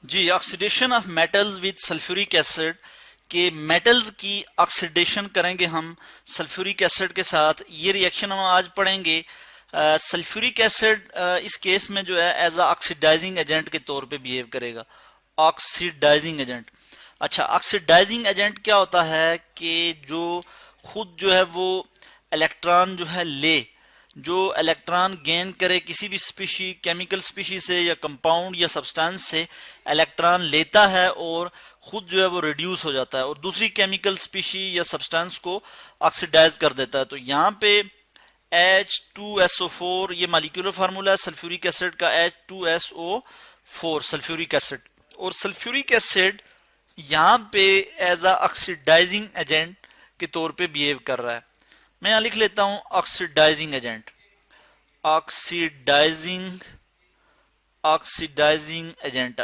Ji, oxidation of metals with sulphuric acid के metals की oxidation करेंगे हम सल्फ्यूरिक एसिड के साथ। ये रिएक्शन हम आज पढ़ेंगे। सल्फ्यूरिक एसिड इस केस में जो है एज अ ऑक्सीडाइजिंग एजेंट के तौर पे बिहेव करेगा। Oxidising agent. अच्छा, ऑक्सीडाइजिंग एजेंट क्या होता है कि जो खुद जो है वो इलेक्ट्रॉन जो है ले, जो इलेक्ट्रॉन गेन करे किसी भी स्पीशी, केमिकल स्पीशी से या कंपाउंड या सब्सटेंस से इलेक्ट्रॉन लेता है और खुद जो है वो रिड्यूस हो जाता है और दूसरी केमिकल स्पीशी या सब्सटेंस को ऑक्सीडाइज कर देता है। तो यहाँ पे H2SO4 ये मॉलिक्यूलर फार्मूला है सल्फ्यूरिक एसिड का, H2SO4 सल्फ्यूरिक एसिड। और सल्फ्यूरिक एसिड यहाँ पे एज अ ऑक्सीडाइजिंग एजेंट के तौर पे बिहेव कर रहा है। मैं यहाँ लिख लेता हूं oxidising agent. Oxidising oxidising agent.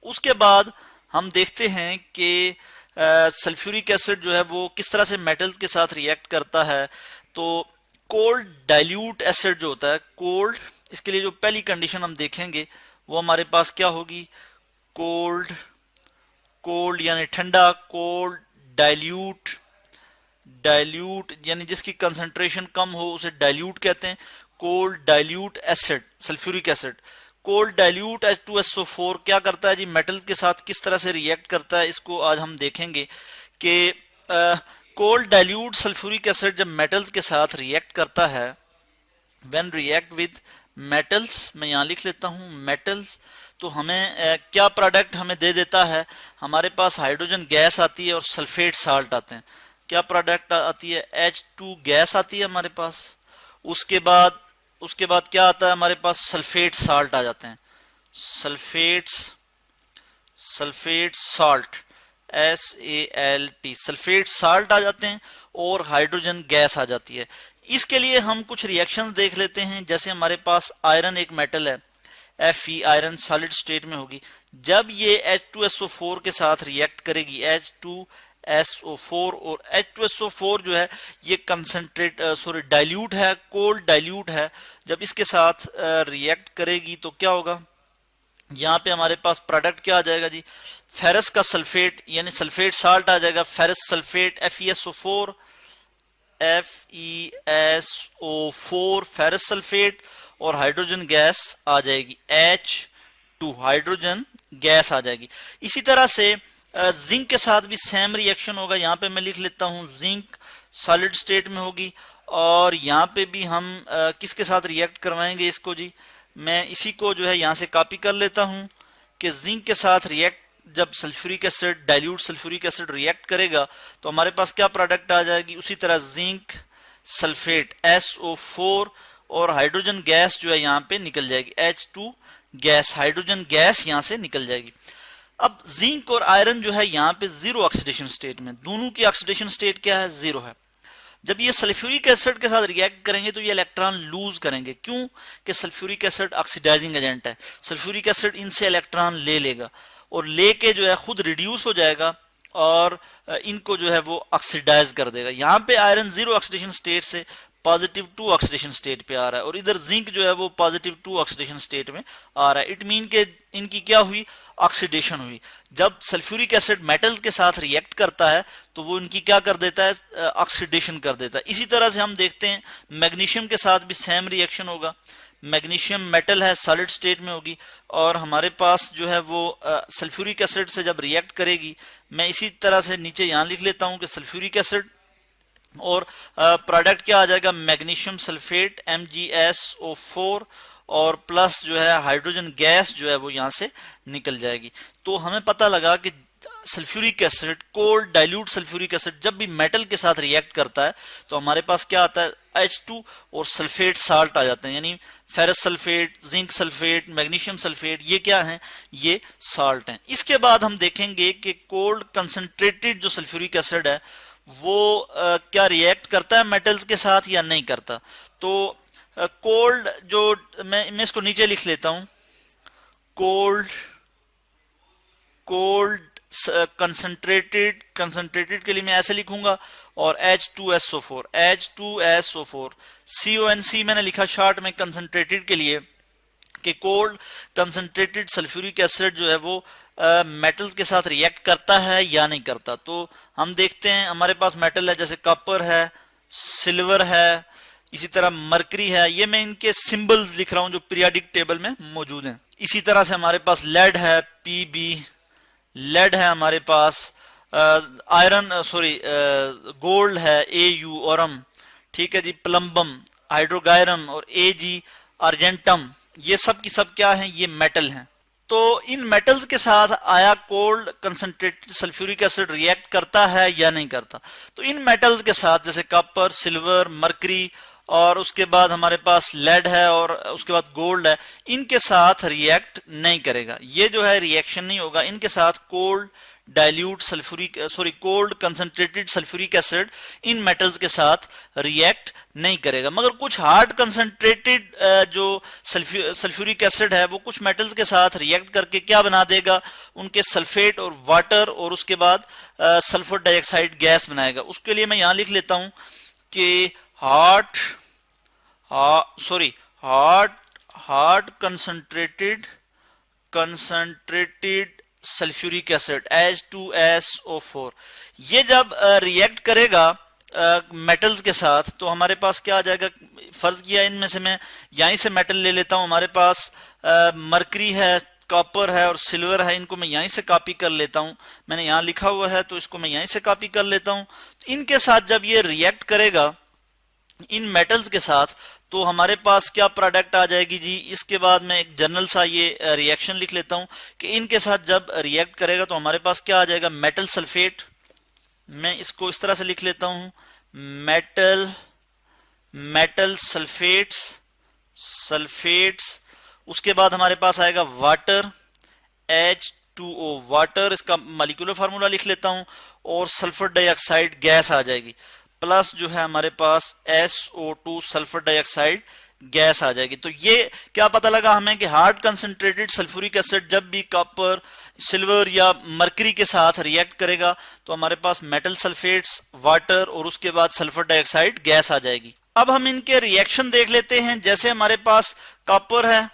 उसके बाद हम देखते हैं कि सल्फ्यूरिक एसिड जो है वो किस तरह से मेटल्स के साथ रिएक्ट करता है। तो कोल्ड डाइल्यूट एसिड जो होता है, कोल्ड, इसके लिए जो पहली कंडीशन हम देखेंगे वो हमारे पास क्या होगी, कोल्ड, कोल्ड यानी ठंडा, कोल्ड डाइल्यूट, डाइल्यूट यानी जिसकी कंसंट्रेशन कम हो उसे डाइल्यूट कहते हैं। Cold dilute acid sulphuric acid. Cold dilute H2SO4 क्या करता है जी, मेटल के साथ किस तरह से रिएक्ट करता है, इसको आज हम देखेंगे कि कोल्ड डाइल्यूट सल्फ्यूरिक एसिड जब मेटल्स के साथ रिएक्ट करता है, व्हेन रिएक्ट विद मेटल्स, मैं यहाँ लिख लेता हूँ मेटल्स, तो हमें क्या प्रोडक्ट हमें दे देता है, हमारे पास हाइड्रोजन गैस आती है और सल्फेट साल्ट आते हैं। क्या प्रोडक्ट आती है, H2 गैस आती है हमारे पास। उसके बाद क्या आता है हमारे पास, सल्फेट साल्ट आ जाते हैं। Sulphates, sulphate salt, SALT, sulphate salt आ जाते हैं और हाइड्रोजन गैस आ जाती है। इसके लिए हम कुछ रिएक्शंस देख लेते हैं। जैसे हमारे पास आयरन एक मेटल है, Fe आयरन सॉलिड स्टेट में होगी। जब ये H2SO4 के साथ रिएक्ट करेगी, H2SO4, और H2SO4 जो है ये कंसंट्रेट डाइल्यूट है, कोल्ड डाइल्यूट है। जब इसके साथ रिएक्ट करेगी तो क्या होगा, यहाँ पे हमारे पास प्रोडक्ट क्या आ जाएगा जी, फेरस का सल्फेट यानी सल्फेट साल्ट आ जाएगा, ferrous sulphate FeSO4, FeSO4 ferrous sulphate, और हाइड्रोजन गैस आ जाएगी H2, हाइड्रोजन गैस आ जाएगी। इसी तरह से जिंक के साथ भी सेम रिएक्शन होगा। यहाँ पे मैं लिख लेता हूँ जिंक सॉलिड स्टेट में होगी, और यहाँ पे भी हम किसके साथ रिएक्ट करवाएंगे इसको जी, मैं इसी को जो है यहाँ से कॉपी कर लेता हूँ कि जिंक के साथ रिएक्ट जब sulphuric acid, dilute sulphuric acid react करेगा तो हमारे पास क्या प्रोडक्ट आ जाएगी, उसी तरह जिंक सल्फेट SO4, और हाइड्रोजन गैस जो है यहाँ पे निकल जाएगी, H2 गैस, हाइड्रोजन गैस यहाँ से निकल जाएगी। अब जिंक और आयरन जो है यहाँ पे जीरो ऑक्सीडेशन स्टेट में, दोनों की ऑक्सीडेशन स्टेट क्या है, जीरो है। जब ये सल्फ्यूरिक एसिड के साथ रिएक्ट करेंगे तो ये इलेक्ट्रॉन लूज करेंगे। क्यों कि सल्फ्यूरिक एसिड ऑक्सीडाइजिंग एजेंट है। सल्फ्यूरिक एसिड इनसे इलेक्ट्रॉन ले लेगा और लेके जो है खुद रिड्यूस हो जाएगा और इनको जो है वो ऑक्सीडाइज कर देगा। यहाँ पे आयरन जीरो ऑक्सीडेशन स्टेट से +2 ऑक्सीडेशन स्टेट पे आ रहा है और इधर जिंक जो है वो +2 ऑक्सीडेशन स्टेट में आ रहा है। इट मीन के इनकी क्या हुई, ऑक्सीडेशन हुई। जब सल्फ्यूरिक एसिड मेटल के साथ रिएक्ट करता है तो वो इनकी क्या कर देता है, ऑक्सीडेशन कर देता है। इसी तरह से हम देखते हैं मैग्नीशियम के साथ भी सेम रिएक्शन होगा। मैग्नीशियम मेटल है, सॉलिड स्टेट में होगी, और हमारे पास जो है वो सल्फ्यूरिक एसिड से जब रिएक्ट करेगी, मैं इसी तरह से नीचे यहाँ लिख लेता हूँ कि सल्फ्यूरिक एसिड और प्रोडक्ट क्या आ जाएगा, मैग्नीशियम सल्फेट MgSO4, और प्लस जो है हाइड्रोजन गैस जो है वो यहाँ से निकल जाएगी। तो हमें पता लगा कि sulphuric acid, cold dilute sulphuric acid जब भी मेटल के साथ रिएक्ट करता है तो हमारे पास क्या आता है, H2 और सल्फेट साल्ट आ जाते हैं, यानी ferrous sulphate, zinc sulphate, magnesium sulphate, ये क्या हैं, ये साल्ट हैं। इसके बाद हम देखेंगे कि कोल्ड कंसंट्रेटेड जो सल्फ्यूरिक एसिड है वो क्या रिएक्ट करता है मेटल्स के साथ या नहीं करता। तो कोल्ड जो मैं इसको नीचे लिख लेता हूं, कोल्ड, कोल्ड कंसंट्रेटेड, कंसंट्रेटेड के लिए मैं ऐसे लिखूंगा, और H2SO4, H2SO4 CONC मैंने लिखा शॉर्ट में कंसंट्रेटेड के लिए। कि कोल्ड कंसंट्रेटेड सल्फ्यूरिक एसिड जो है वो मेटल्स के साथ रिएक्ट करता है या नहीं करता। तो हम देखते हैं हमारे पास मेटल है जैसे कॉपर है, सिल्वर है, इसी तरह मरकरी है। ये मैं इनके सिंबल्स लिख रहा हूं जो पीरियोडिक टेबल में मौजूद हैं। इसी तरह से हमारे पास लेड है, पीबी, लेड है हमारे पास, आयरन सॉरी गोल्ड है, एयू औरम, ठीक है जी, प्लम्बम, हाइड्रोगायरम और एजी अर्जेंटम, ये सब की सब क्या है, ये मेटल हैं। तो इन मेटल्स के साथ आया cold concentrated sulphuric acid react करता है या नहीं करता। तो इन मेटल्स के साथ जैसे कॉपर, सिल्वर, मरकरी और उसके बाद हमारे पास लेड है और उसके बाद गोल्ड है, इनके साथ रिएक्ट नहीं करेगा। ये जो है रिएक्शन नहीं होगा, इनके साथ cold dilute sulphuric cold concentrated sulphuric acid in metals के साथ रिएक्ट नहीं करेगा। मगर कुछ हार्ड कंसंट्रेटेड जो सल्फ्यूरिक एसिड है वो कुछ मेटल्स के साथ रिएक्ट करके क्या बना देगा, उनके सल्फेट और वाटर और उसके बाद सल्फर डाइऑक्साइड गैस बनाएगा। उसके लिए मैं यहां लिख लेता हूं कि hard concentrated sulphuric acid H2SO4 ये जब रिएक्ट करेगा मेटल्स के साथ तो हमारे पास क्या आ जाएगा। फर्ज किया इनमें से मैं यहीं से मेटल ले लेता हूं, हमारे पास मरकरी है, कॉपर है और सिल्वर है, इनको मैं यहीं से कॉपी कर लेता हूं। मैंने यहां लिखा हुआ है तो इसको मैं यहीं से कॉपी कर लेता हूं। इनके साथ जब ये रिएक्ट करेगा इन मेटल्स के साथ तो हमारे पास क्या प्रोडक्ट आ जाएगी जी। इसके बाद मैं एक जनरल सा ये रिएक्शन लिख लेता हूं कि इनके साथ जब रिएक्ट करेगा तो हमारे पास क्या आ जाएगा, मेटल सल्फेट। मैं इसको इस तरह से लिख लेता हूं, मेटल सल्फेट्स। उसके बाद हमारे पास आएगा वाटर, H2O वाटर, इसका मॉलिक्यूलर फार्मूला लिख लेता हूं, और सल्फर डाइऑक्साइड गैस आ जाएगी, प्लस जो है हमारे पास SO2 सल्फर डाइऑक्साइड गैस आ जाएगी। तो ये क्या पता लगा हमें कि हार्ड कंसंट्रेटेड सल्फ्यूरिक एसिड जब भी कॉपर, सिल्वर या मरकरी के साथ रिएक्ट करेगा तो हमारे पास मेटल सल्फेट्स, वाटर और उसके बाद सल्फर डाइऑक्साइड गैस आ जाएगी। अब हम इनके रिएक्शन देख लेते हैं। जैसे हमारे पास कॉपर है,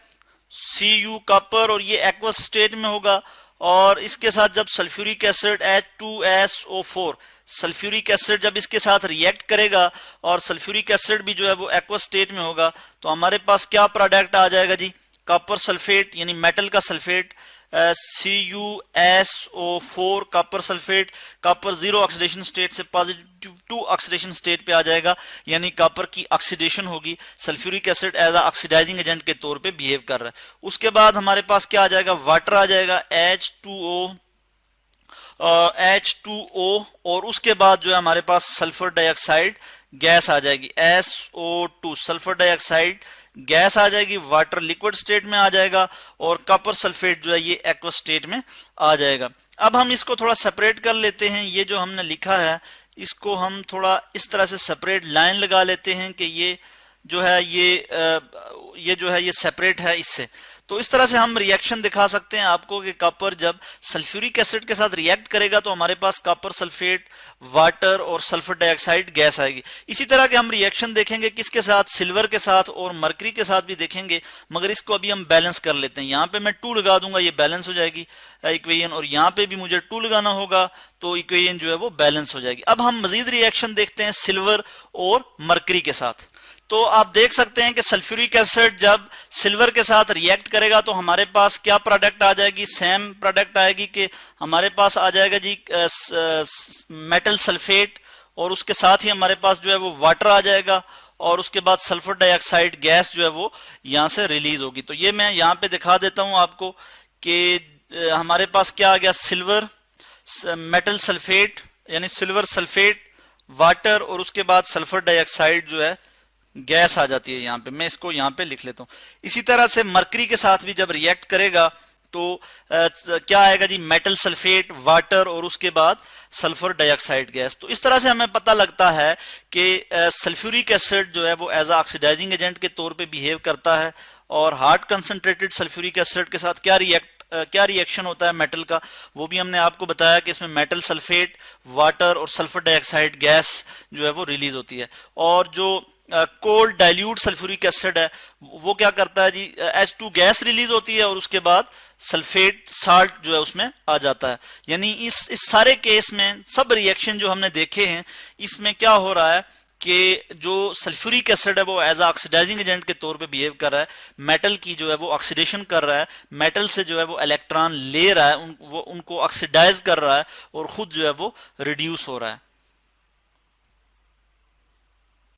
Cu कॉपर, और ये एक्वस स्टेट में होगा, और इसके साथ जब sulphuric acid H2SO4 sulphuric acid जब इसके साथ रिएक्ट करेगा और सल्फ्यूरिक एसिड भी जो है वो एक्वस स्टेट में होगा तो हमारे पास क्या प्रोडक्ट आ जाएगा जी, कॉपर सल्फेट यानी मेटल का sulphate, CuSO4 copper sulphate, copper zero oxidation state से पॉजिटिव 2 ऑक्सीडेशन स्टेट पे आ जाएगा, यानी कॉपर की ऑक्सीडेशन होगी। Sulphuric acid as oxidising agent के तौर पे बिहेव कर रहा है। उसके बाद हमारे पास क्या आ जाएगा, वाटर आ जाएगा, H2O, और उसके बाद जो है हमारे पास सल्फर डाइऑक्साइड गैस आ जाएगी, SO2 सल्फर डाइऑक्साइड गैस आ जाएगी, वाटर लिक्विड स्टेट में आ जाएगा, और कॉपर सल्फेट जो है ये एक्वस स्टेट में आ जाएगा। अब हम इसको थोड़ा सेपरेट कर लेते हैं। ये जो हमने लिखा है इसको हम थोड़ा इस तरह से सेपरेट लाइन लगा लेते हैं कि ये जो है ये जो है ये सेपरेट है इससे। तो इस तरह से हम रिएक्शन दिखा सकते हैं आपको कि कॉपर जब सल्फ्यूरिक एसिड के साथ रिएक्ट करेगा तो हमारे पास कॉपर सल्फेट, वाटर और सल्फर डाइऑक्साइड गैस आएगी। इसी तरह के हम रिएक्शन देखेंगे किसके साथ, सिल्वर के साथ और मरकरी के साथ भी देखेंगे, मगर इसको अभी हम बैलेंस कर लेते हैं। यहाँ पे मैं 2 लगा दूंगा, ये बैलेंस हो जाएगी इक्वेशन, और यहाँ पे भी मुझे 2 लगाना होगा तो इक्वेशन जो है वो बैलेंस हो जाएगी। अब हम मजीद रिएक्शन देखते हैं सिल्वर और मरकरी के साथ। तो आप देख सकते हैं कि सल्फ्यूरिक एसिड जब सिल्वर के साथ रिएक्ट करेगा तो हमारे पास क्या प्रोडक्ट आ जाएगी, सेम प्रोडक्ट आएगी कि हमारे पास आ जाएगा जी मेटल सल्फेट, और उसके साथ ही हमारे पास जो है वो वाटर आ जाएगा, और उसके बाद सल्फर डाइऑक्साइड गैस जो है वो यहां से रिलीज होगी। तो ये मैं यहां पे दिखा देता हूं आपको कि हमारे पास क्या आ गया, सिल्वर, मेटल सल्फेट यानी सिल्वर सल्फेट, वाटर और उसके बाद सल्फर डाइऑक्साइड जो है गैस आ जाती है। यहाँ पे मैं इसको यहाँ पे लिख लेता हूँ। इसी तरह से मरकरी के साथ भी जब रिएक्ट करेगा तो क्या आएगा जी, मेटल सल्फेट, वाटर और उसके बाद सल्फर डाइऑक्साइड गैस। तो इस तरह से हमें पता लगता है कि सल्फ्यूरिक एसिड जो है वो एज ऑक्सीडाइजिंग एजेंट के तौर पे बिहेव करता है, और हार्ड कंसंट्रेटेड सल्फ्यूरिक एसिड के साथ क्या रिएक्शन होता है मेटल का, वो भी हमने आपको बताया कि इसमें मेटल सल्फेट, वाटर और सल्फर डाइऑक्साइड गैस जो है वो रिलीज होती है। और जो कोल्ड डाइल्यूट सल्फ्यूरिक एसिड है, वो क्या करता है जी, H2 गैस रिलीज होती है और उसके बाद सल्फेट साल्ट जो है उसमें आ जाता है। यानी इस सारे केस में सब रिएक्शन जो हमने देखे हैं, इसमें क्या हो रहा है कि जो सल्फ्यूरिक एसिड है वो एज ऑक्सीडाइजिंग एजेंट के तौर पे बिहेव कर रहा है, मेटल की जो है वो ऑक्सीडेशन कर रहा है, मेटल से जो है वो इलेक्ट्रॉन ले रहा है, वो उनको ऑक्सीडाइज कर रहा है और खुद जो है वो रिड्यूस हो रहा है।